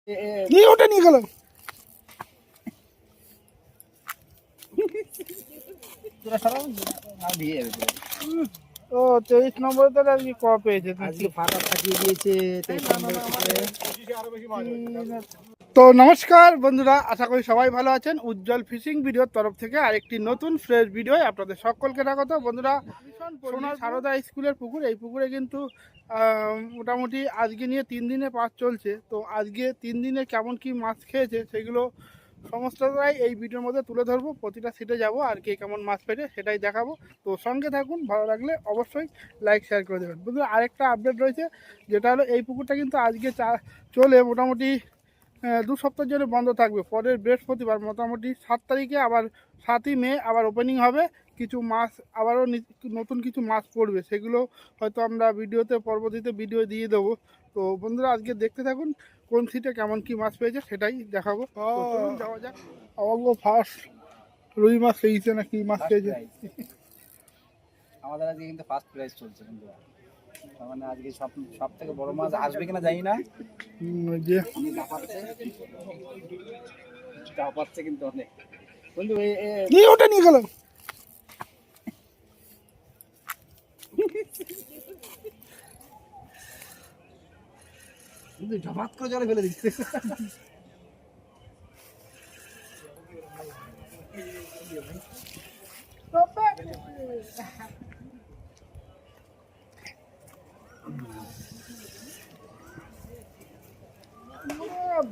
ওটা নিয়ে গেল। ও 23 নম্বরে তো আজকে ক পেয়েছে, আজকে ফাটা ফাটিয়ে দিয়েছে 23 নম্বরে থেকে। তো নমস্কার বন্ধুরা, আশা করি সবাই ভালো আছেন। উজ্জ্বল ফিশিং ভিডিওর তরফ থেকে আরেকটি নতুন ফ্রেশ ভিডিও আপনাদের সকলকে স্বাগত। বন্ধুরা, সোনার সারদা স্কুলের পুকুর, এই পুকুরে কিন্তু মোটামুটি আজকে নিয়ে 3 দিনে পাস চলছে। তো আজকে 3 দিনে কেমন কি মাছ খেয়েছে সেগুলো সমস্তটাই এই ভিডিওর মধ্যে তুলে ধরবো। প্রতিটা সিটে যাব আর কে কেমন মাছ পেয়েছে সেটাই দেখাবো। তো সঙ্গে থাকুন, ভালো লাগলে অবশ্যই লাইক শেয়ার করে দেবেন। বন্ধুরা, আরেকটা আপডেট রয়েছে, যেটা হলো এই পুকুরটা কিন্তু আজকে চলে মোটামুটি 2 সপ্তাহের জন্য বন্ধ থাকবে। পরের বৃহস্পতিবার মোটামুটি 7 তারিখে আবার 7ই মে আবার ওপেনিং হবে। কিছু মাছ আবারও নতুন কিছু মাছ পড়বে, সেগুলো হয়তো আমরা ভিডিওতে পরবর্তীতে ভিডিও দিয়ে দেবো। তো বন্ধুরা, আজকে দেখতে থাকুন কোন সিটে কেমন কি মাছ পেয়েছে সেটাই দেখাবো। যাওয়া যাক। আমার ফার্স্ট রুই মাছ পেয়েছে না কি মাছ পেয়েছে? আমাদের আজকে কিন্তু ফার্স্ট প্রাইজ চলছে বন্ধুরা। তার মানে আজকে সব থেকে বড় মাছ আসবে কিনা জানি না। যে চাপাচ্ছে কিন্তু অনেক বন্ধু। ওটা নিয়ে গেল। ঝমাত করে জলে ফেলে দিচ্ছে।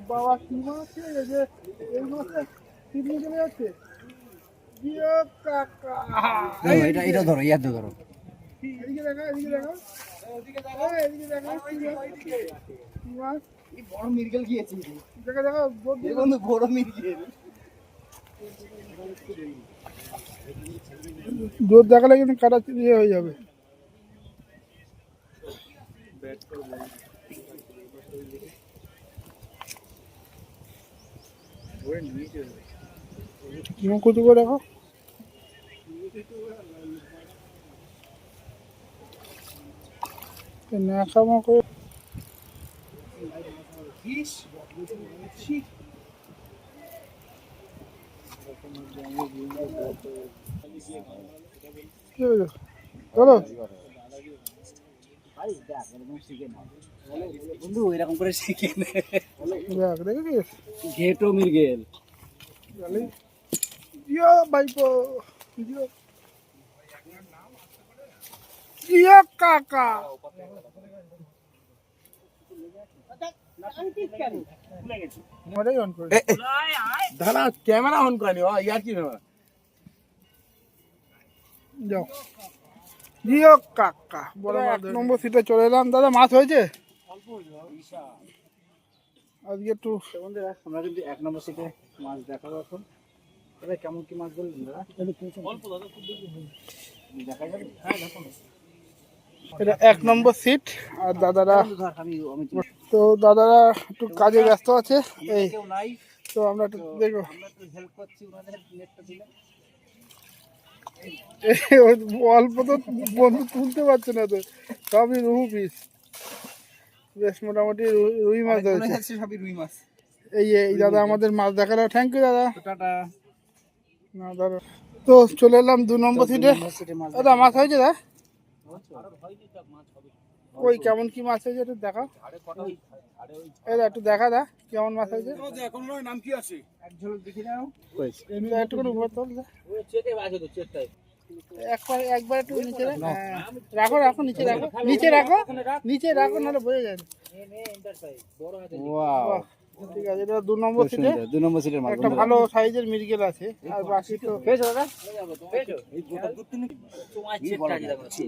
বাবা কি মাছ যে এই মাছে কিডনি চলে যাচ্ছে। এটা ধরো, ইয়ার ধরো। এদিকে দেখা, এদিকে দেখা, এদিকে দেখা কি মাছ। বড় মিরগেল গিয়েছে। দেখা দেখা বন্ধু, বড় মিরগেল। জোর দেখালে কিন্তু কাটা ইয়ে হয়ে যাবে। কত করে দেখো। নাকামা করে বন্ধু এরকম করে শিখে দেখেছিস ঘেটো মিরগেল। ভাইপো কাকা। দাদা ক্যামেরা অন করেনি, ইয়ার কি ব্যাপার? যাও জিও কাকা। বড় 1 নম্বর সিটে চলে এলাম। দাদা, মাছ হয়েছে আজকে একটু? বন্ধুরা, আমরা কিন্তু 1 নম্বর সিটে মাছ দেখাবো এখন। এটা কেমন কি মাছ বলবেন দাদা? দেখা যাবে। হ্যাঁ দেখো, এটা 1 নম্বর সিট। আর দাদারা আমি তো দাদারা একটু কাজে ব্যস্ত আছে। এই কেউ নাই, তো আমরা একটু দেখো, আমরা একটু হেল্প করছি ওনাদের নেটটা দিলে। অল্প তো বন্ধু তুলতে পারছে না, তো সবই রুহু পিস। বেশ মোটামুটি রুই মাছ ধরেছে। সবই রুই মাছ। এই দাদা আমাদের মাছ দেখালো। থ্যাংক ইউ দাদা। টাটা। না দাদা, তো চলে এলাম 2 নম্বর সিটে। দাদা, মাছ হয়েছে? দা ওই কেমন কি মাছ হয়েছে একটু দেখা। এই একটু দেখা দা কেমন মাছ হয়েছে। নাম কি আছে? এক ঝলক দেখি নাও। একটু করে উপর তোল। একবার একটু নিচে রাখো, রাখো নিচে রাখো, নিচে রাখো, নিচে রাখো, নাহলে বোঝা যায় না। ঠিক আছে, এটা 2 নম্বর সিটে। 2 নম্বর সিটের মাছ। একটা ভালো সাইজের মিরগেল আছে। আর বাকি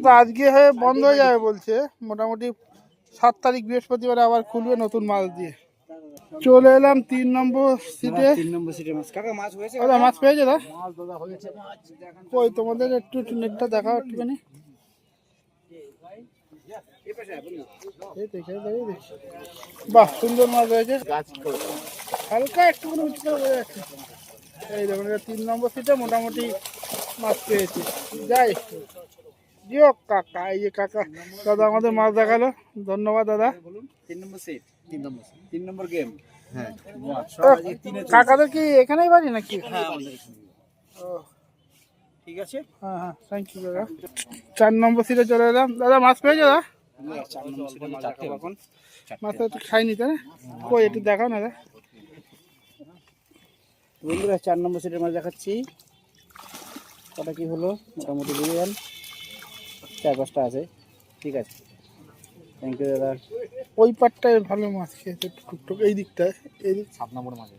তো আজকে হয়ে বন্ধ হয়ে যাবে বলছে। মোটামুটি 7 তারিখ বৃহস্পতিবার আবার খুলবে নতুন মাছ দিয়ে। চলে এলাম 3 নম্বর সিটে। 3 নম্বর সিটের মাছ। কাকা মাছ হয়েছে? দাদা, মাছ পেয়েছে? দা মাছ দাদা হয়েছে। কই তোমাদের একটু নেটটা দেখাও একটুখানি। বাহ, সুন্দর মাছ হয়েছে। হালকা একটু করে উঁচু করে বোঝা যাচ্ছে। এই দেখুন, এটা 3 নম্বর সিটে মোটামুটি মাছ পেয়েছে। যাই জিও কাকা। এই যে কাকা দাদা আমাদের মাছ দেখালো, ধন্যবাদ দাদা। 3 নম্বর সিট, 3 নম্বর গেম। হ্যাঁ কাকাদের কি এখানেই বাড়ি নাকি? হ্যাঁ আমাদের এখানে। ও, ঠিক আছে হ্যাঁ হ্যাঁ, থ্যাংক ইউ দাদা। 4 নম্বর সিটে চলে এলাম। দাদা মাছ পেয়েছো দাদা? 4 নম্বর সিটে মাছ দেখাবো এখন। মাছটা একটু খাইনি তাই না? কই একটু দেখাও না দাদা। বন্ধুরা 4 নম্বর সিটের মাছ দেখাচ্ছি। কটা কি হলো মোটামুটি বুঝে যান, 4-5টা আছে। ঠিক আছে, থ্যাংক ইউ দাদা। ওই পাটটায় ভালো মাছ খেয়েছে টুকটুক, এই দিকটায় এই দিক। 7 নম্বর মাছ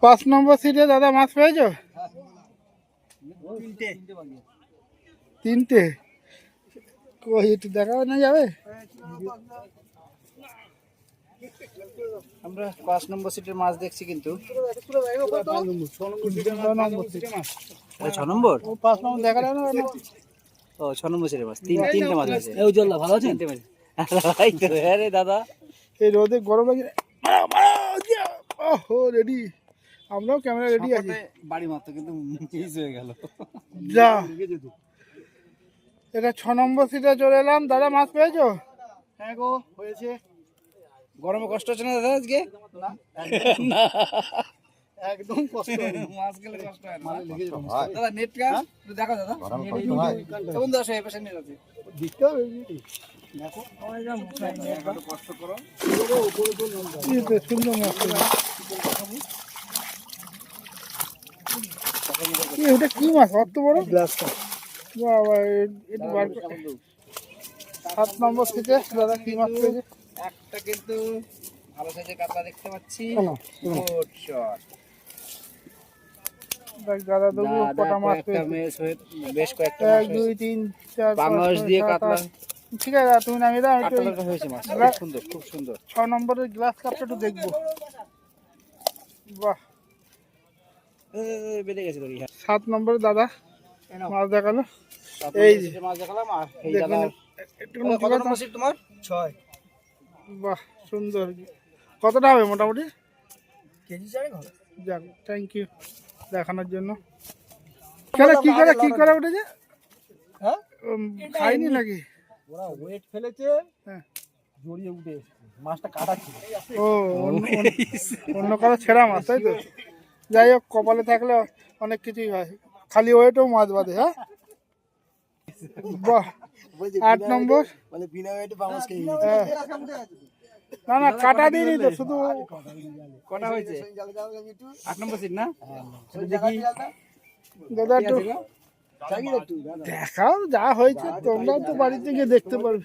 5 নম্বর সিটে দাদা মাছ পেয়েছো? 3টে। কই একটু দেখাও না যাবে? আমরা 5 নম্বর সিটের মাছ দেখছি কিন্তু 6 নম্বর ও 5 নম্বর দেখা যায় না? ও 6 নম্বর সিটের মাছ তিনটে মাছ আছে। এই জল্লা ভালো আছেন? তিনটে মাছ এই তো আরে দাদা এই রোদে গরম লাগে। ওহো রেডি, আমরাও ক্যামেরা রেডি আছি। বাড়ি মাত্র কিন্তু মিস হয়ে গেল। যা, এটা 6 নম্বর সিটে চলে এলাম। দাদা মাছ পেয়েছো? হ্যাঁ গো হয়েছে। গরমে কষ্ট হচ্ছে না দাদা আজকে? না একদম কষ্ট মাছ গেলে কষ্ট হয় না দাদা। নেট কা একটু দেখো দাদা, কেমন দশ এই পাশে নেট আছে দিতে হবে। দেখো একটু কষ্ট করো। সুন্দর মাছ পেয়েছো। এটা কি মাছ অত বড়? গ্লাসটা বাবা, একটু বার করে। 7 নম্বর সিটে দাদা কি মাছ পেয়েছে? একটা কিন্তু ভালো সাইজের কাতলা দেখতে পাচ্ছি। হ্যালো। গুড শট দেখ দাদা দেবো কটা মাছ পেয়েছে। বেশ কয়েকটা 1 2 3 4 বাংলাদেশ দিয়ে কাতলা। ঠিক আছে দাদা, তুমি নামিয়ে দাও। একটু কাতলাটা হয়েছে মাছ খুব সুন্দর খুব সুন্দর। 6 নম্বরের গ্লাস কাপটা একটু দেখবো। বাহ, বেড়ে গেছে তোর। 7 নম্বরে দাদা মাছ দেখালো। এই এই যে মাছ দেখালাম আর এই দেখুন, দাদা একটু কত নম্বর সিট তোমার? 6 বাহ সুন্দর। কতটা হবে মোটামুটি? কেজি 4 হবে। যাক, থ্যাংক ইউ দেখানোর জন্য। কি করে উঠেছে? হ্যাঁ খাইনি নাকি? ওরা ওয়েট ফেলেছে, হ্যাঁ। জড়িয়ে উঠে এসেছে। মাছটা কাটা ছিল। ও অন্য কারো ছেঁড়া মাছ তাই তো? যাই হোক, কপালে থাকলে অনেক কিছুই হয়, খালি ওয়েটও মাছ বাঁধে। হ্যাঁ বাহ। 8 নম্বর মানে বিনা ওয়েটে পামাস খেয়ে হ্যাঁ। না না, কাটা দিইনি তো, শুধু কটা হয়েছে? 8 নম্বর সিট না? দেখি দাদা একটু দেখাও যা হয়েছে, তোমরা তো বাড়িতে গিয়ে দেখতে পারবে।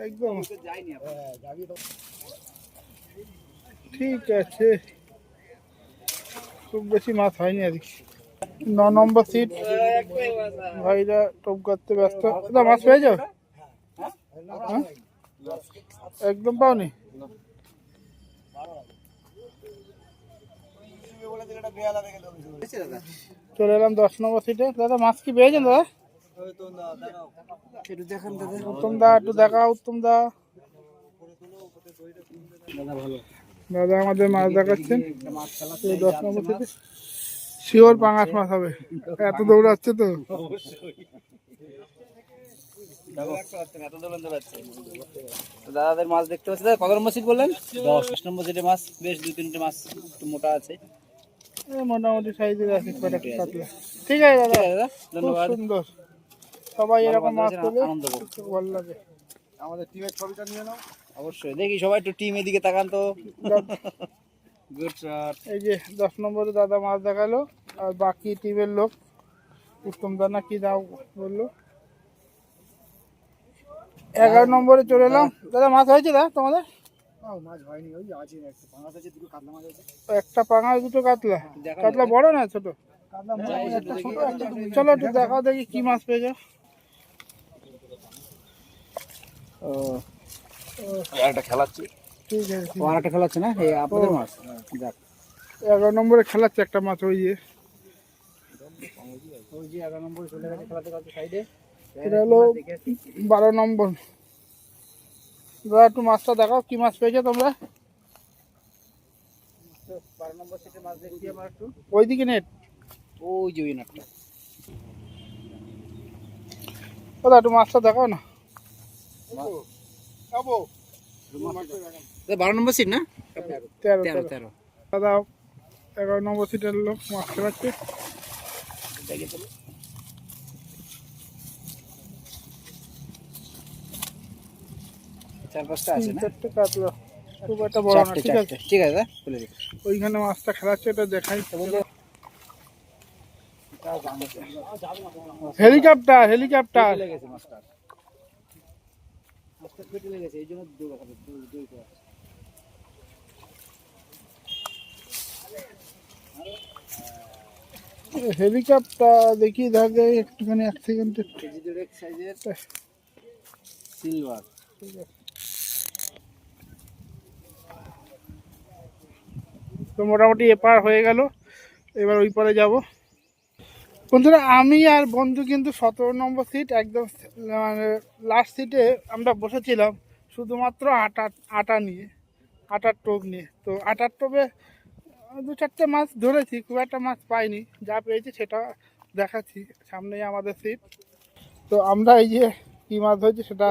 একদম ঠিক আছে, খুব বেশি মাছ হয়নি আর কি। 9 নম্বর সিট ভাইরা টোপ করতে ব্যস্ত। দাদা মাছ পেয়েছো? হ্যাঁ? একদম পাওনি? চলে এলাম 10 নম্বর সিটে। দাদা মাছ কি পেয়েছেন দাদা? একটু দেখান দাদা। উত্তম দা একটু দেখাও। উত্তম দা, দাদা ভালো দাদা আমাদের মাছ দেখাচ্ছেন। 10 নম্বর সিটে শিওর পাঙাশ মাছ হবে, এত দৌড়াচ্ছে তো। দাদাদের মাছ দেখতে পাচ্ছি। দাদা কত নম্বর সিট বললেন? 10 নম্বর সিটে মাছ বেশ 2-3টে মাছ একটু মোটা আছে। মোটামুটি সাইজের আছে কটা কাতলা। ঠিক আছে দাদা, দাদা খুব ধন্যবাদ। সুন্দর। সবাই এরকম মাছ পেলে আনন্দ করব। খুব ভালো লাগে। আমাদের টিমের ছবিটা নিয়ে নাও। অবশ্যই দেখি সবাই একটু টিম এদিকে তাকান তো। Good shot. এই যে 10 নম্বরে দাদা মাছ দেখালো, আর বাকি টিমের লোক উত্তম দানা কি দাও বললো। 11 নম্বরে চলে এলাম। দাদা মাছ হয়েছে দাদা তোমাদের? মাছ হয়নি, ওই আছে একটা পাঙাশ আছে, দুটো কাতলা মাছ আছে। একটা পাঙাশ, দুটো কাতলা। কাতলা বড় না ছোট? চলো একটু দেখাও দেখি কি মাছ পেয়েছো। একটা খেলাচ্ছি। ঠিক আছে, ও আরেকটা খেলাচ্ছে না, এই আপনাদের মাছ। যাক 11 নম্বরে খেলাচ্ছে একটা মাছ। ওই যে ওই যে 11 নম্বরে চলে গেছে খেলাতে খেলাতে সাইডে। এটা হলো 12 নম্বর। দাদা একটু মাছটা দেখাও, কি মাছ পেয়েছো তোমরা? 12 নম্বর সিটে মাছ দেখছি আমরা একটু। ওইদিকে নেট, ওই যে ওই নাটটা। দাদা একটু মাছটা দেখাও না। 12 নম্বর সিট না? 13 13 13 13 দাদা 11 নম্বর সিটের লোক মাছ খেলাচ্ছে। চার পাঁচটা আছে 3 না? 4টে কাতলা, খুব একটা বড় না, ঠিক আছে। ঠিক আছে দা, খুলে দিই। ওইখানে মাছটা খেলাচ্ছে, এটা দেখাই। হেলিকপ্টার হেলিকপ্টার ফেটে লেগেছে মাছটা, মাছটা ফেটে লেগেছে, এই জন্য দৌড় করে আছে। হেলিকপ্টার দেখি দাদা একটুখানি 1 সেকেন্ড। কেজি 1.5 সাইজের সিলভার। তো মোটামুটি এপার হয়ে গেল, এবার ওই পারে যাব। বন্ধুরা আমি আর বন্ধু কিন্তু 17 নম্বর সিট একদম মানে লাস্ট সিটে আমরা বসেছিলাম, শুধুমাত্র আটা নিয়ে, আটার টোপ নিয়ে। তো আটার টোপে 2-4টে মাছ ধরেছি, খুব একটা মাছ পাইনি, যা পেয়েছি সেটা দেখাচ্ছি। সামনেই আমাদের সিট, তো আমরা এই যে কী মাছ ধরেছি সেটা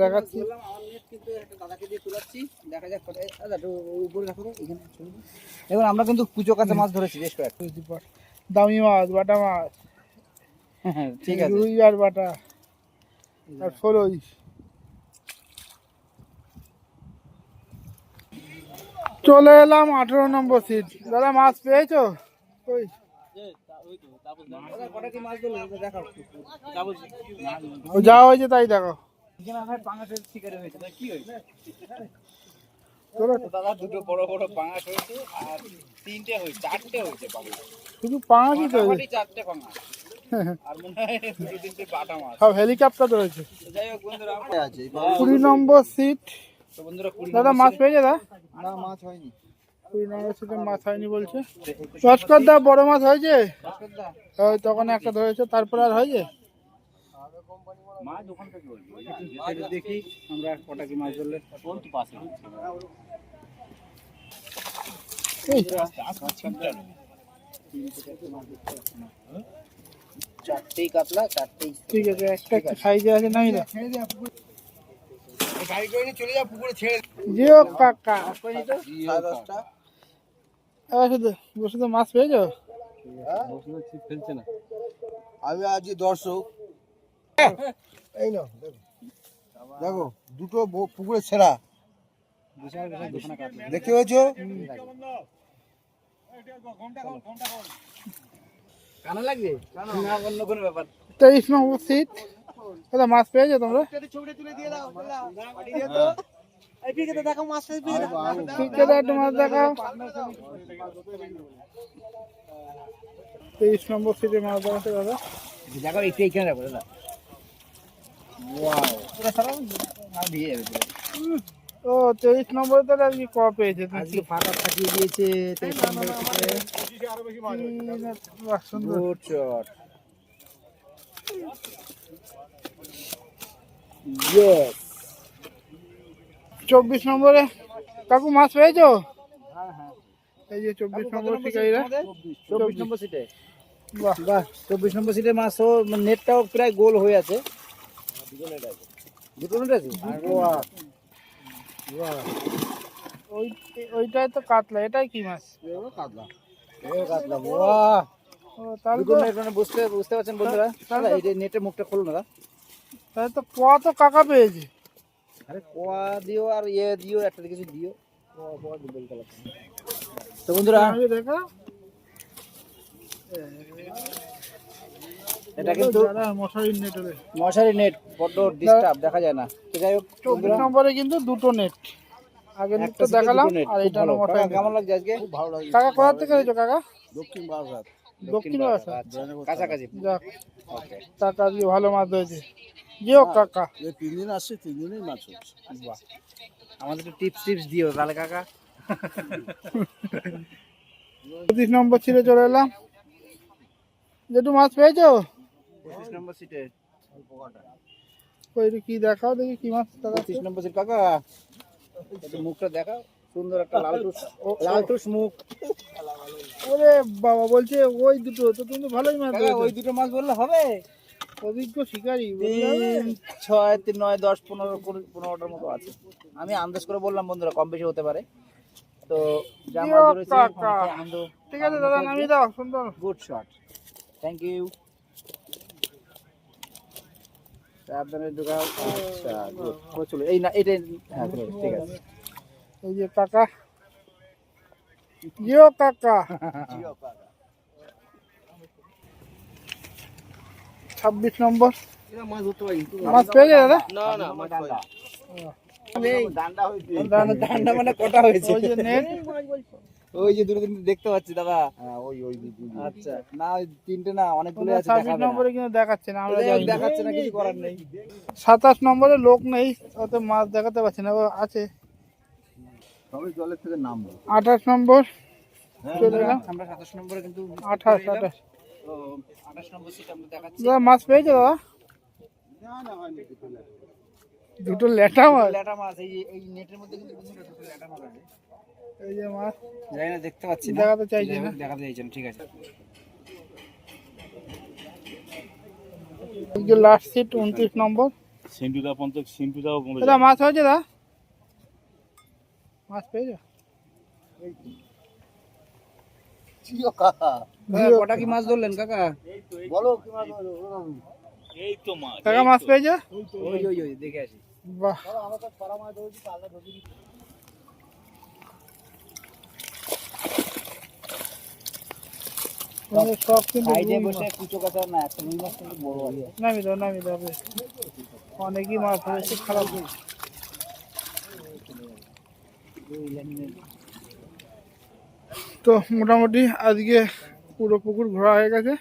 দেখাচ্ছি। আমার নেট কিন্তু একটা দাদাকে দিয়ে তুলাচ্ছি, দেখা যাক কত। দাদা একটু উপরে রাখো তো, এখানে ছবি দিই। এবার আমরা কিন্তু কুচো কাঁচা মাছ ধরেছি বেশ কয়েকটা। দামি মাছ, বাটা মাছ, হ্যাঁ ঠিক আছে। রুই আর বাটা আর ফলই। চলে এলাম 18 নম্বর সিট। দাদা মাছ পেয়েছো? ওই কটা কি মাছ ধরলো দেখাও। ও যা হয়েছে তাই দেখো। এখানে ভাই পাঙাশের শিকারি হয়েছে, তাই কি হয়েছে? চলো, দাদা দুটো বড় বড় পাঙাশ হয়েছে আর 3টে হয়েছে, 4টে হয়েছে পাঙাশ। শুধু পাঙাশই তো, মোটামুটি 4টে পাঙাশ আর মনে হয় 2-3টে বাটা মাছ। সব হেলিকপ্টার ধরেছে। তো যাই হোক বন্ধুরা, আছে 20 নম্বর সিট। তো বন্ধুরা 20 দাদা মাছ পেয়েছে? দাদা না মাছ হয়নি। 20 নম্বর সিটে মাছ হয়নি বলছে। লস্কর দা বড় মাছ হয়েছে? ওই তখন একটা ধরেছে, তারপরে আর হয়েছে? মাছ ওখান থেকে বলবো, একটু দেখি আমরা কটা কি মাছ ধরলে। কোন তো পাশে এই, 4টেই কাতলা, 4টেই। ঠিক আছে, একটা একটা সাইজে আছে নাই না। গাড়ি করে নিয়ে চলে যা, পুকুরে ছেড়ে জিও কাকা, করে তো 10:30টা। শুধু বসে তো মাছ পেয়েছো? ফেলছে না। আমি আজকে দর্শক, এই না দেখো দুটো পুকুরে ছেঁড়া দেখতে পেয়েছ? কানা লাগবে না, অন্য কোনো ব্যাপার। 23 নম্বর সিট। দাদা মাছ পেয়েছো তোমরা? ছবিটা তুলে দিয়ে দাও, পাঠিয়ে দিও তো। এই পিকেতে দেখো মাছ, পিকেতে ঠিক আছে, একটু মাছ দেখাও। 23 নম্বর সিটে মাছ দেখাচ্ছে দাদা। দেখো একটু এইখানে রাখো দাদা। ওয়াও, পুরো সারা না দিয়ে যাবে। ও 23 নম্বরে তো আর কি ক পেয়েছে তুমি? আজকে ফাটা ফাটিয়ে দিয়েছে 23 নম্বরে থেকে। বাহ, সুন্দর। Good shot. ইয়েস। 24 নম্বরে কাকু মাছ পেয়েছো? হ্যাঁ হ্যাঁ, এই যে 24 নম্বর শিকারীরা। 24 নম্বর সিটে। বাহ, বাহ, 24 নম্বর সিটের মাছও নেটটাও প্রায় গোল হয়ে আছে। দুটো নেট আছে। বাহ বাহ, ওইটাই তো কাতলা, এটাই কি মাছ? কাতলা এই কাতলা। বাহ, ও তাহলে দুটো তো, নেট মানে বুঝতে পারছেন বন্ধুরা। তাহলে দাদা তো- এই নেটের মুখটা খুলুন দাদা। তাহলে তো কত কাকা পেয়েছে। আরে কোয়া দিও আর ইয়ে দিও, একটা কিছু দিও। কোয়া বলতে লাগছে। তো বন্ধুরা আমি দেখা এটা কিন্তু দাদা মশারির নেট হবে। মশারি নেট, বড্ড ডিস্টার্ব, দেখা যায় না। তো যাই হোক 24 নম্বরে কিন্তু দুটো নেট, আগে নেট তো দেখালাম, আর এটা হলো মশারি নেট। কেমন লাগছে আজকে? খুব ভালো লাগে। কাকা কোথা থেকে এসেছো কাকা? দক্ষিণ বারাসাত। দক্ষিণ বারাসাত। আচ্ছা, কাছাকাছি। যাক, ওকে, কাকা দিয়ে ভালো মাছ ধরেছে। জিও কাকা। এই 3 দিন আসছে, 3 দিনেই মাছ হচ্ছে। বাহ, আমাদের একটু টিপস দিও তাহলে কাকা। 25 নম্বর ছিঁড়ে চলে এলাম। যেটু মাছ পেয়েছো? 25 নম্বর সিটে। ওই কি দেখাও দেখি কি মাছ দাদা। 25 নম্বর সিট কাকা, একটু মুখটা দেখাও। সুন্দর একটা লাল টুস মুখ। ওরে বাবা, বলছে ওই দুটো তো, তুমি তো ভালোই মাছ কাকা ধরেছো। ওই দুটো মাছ বললে হবে? অভিজ্ঞ শিকারী। 3, 6, 3, 9, 10, 15, 15টার মতো আছে। আমি আন্দাজ করে বললাম বন্ধুরা, কম বেশি হতে পারে। তো যা জিও মাছ ধরেছি কাকা। অনেকটাই আনন্দ। ঠিক আছে দাদা, নামিয়ে দাও, সুন্দর। Good shot, thank you. সাবধানে ঢুকাও। আচ্ছা গুড, চলো এই না এটা, হ্যাঁ ঠিক আছে। এই যে কাকা, জিও কাকা। 26 নম্বর মাছ পেয়েছে দাদা। ডান্ডা মানে কটা হয়েছে? ওই যে নেট, ওই যে দুটো তিনটে দেখতে পাচ্ছি দাদা। আচ্ছা না, ওই তিনটে না, অনেকগুলো আছে, 26 দেখাবে না। নম্বরে কিন্তু দেখাচ্ছে না, আমরা ওদের জানি না। দেখাচ্ছে না, কিছু করার নেই। 27 নম্বরে লোক নেই, ওতে মাছ দেখাতে পারছি না, ও আছে। সবাই জলের থেকে নামবে 28 নম্বর চলে এলাম। আমরা 27 নম্বরে কিন্তু 28 তো 28 নম্বর সিট আমরা দেখাচ্ছি। দাদা মাছ পেয়েছে দাদা? দুটো লেটা মাছ। ল্যাটা মাছ এই নেটের মধ্যে কিন্তু দুটো ল্যাটা মাছ আছে। এই যে মাছ জানি না, দেখতে পাচ্ছি না, দেখাতে চাইছে না। দেখাতে চাইছেন, ঠিক আছে। এই যে লাস্ট সিট 29 নম্বর। দাদা মাছ হয়েছে দাদা? মাছ পেয়েছো? জিও কাকা কটা কি মাছ ধরলেন কাকা? বলো কি মাছ হলো? কাকা মাছ পেয়েছো? ওই ওই ওই দেখে আসি। বাহ, আমরা তো পাড়া মাছ ধরেছি, তাহলে ধরি। তোমাদের সব কিন্তু সাইডে রুই বসে মাছ। কুচো কাঁচা না, একটা রুই মাছ কিন্তু বড় আছে। নামিয়ে দাও, নামিয়ে দাও বেশ। অনেকই মাছ হয়েছে, খারাপ হয়েছে। তো মোটামুটি আজকে পুরো পুকুর ঘোরা হয়ে গেছে।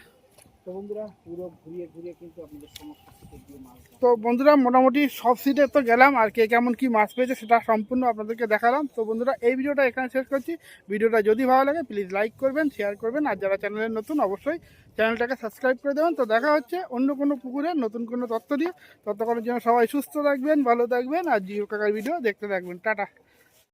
তো বন্ধুরা পুরো ঘুরিয়ে ঘুরিয়ে কিন্তু আপনাদের সমস্ত সিটে দিয়ে মাছ ধরা। তো বন্ধুরা মোটামুটি সব সিটে তো গেলাম, আর কে কেমন কি মাছ পেয়েছে সেটা সম্পূর্ণ আপনাদেরকে দেখালাম। তো বন্ধুরা এই ভিডিওটা এখানে শেষ করছি। ভিডিওটা যদি ভালো লাগে প্লিজ লাইক করবেন, শেয়ার করবেন, আর যারা চ্যানেলে নতুন অবশ্যই চ্যানেলটাকে সাবস্ক্রাইব করে দেবেন। তো দেখা হচ্ছে অন্য কোনো পুকুরে নতুন কোনো তথ্য দিয়ে। ততক্ষণের জন্য সবাই সুস্থ থাকবেন, ভালো থাকবেন, আর জিও কাকার ভিডিও দেখতে থাকবেন। টাটা।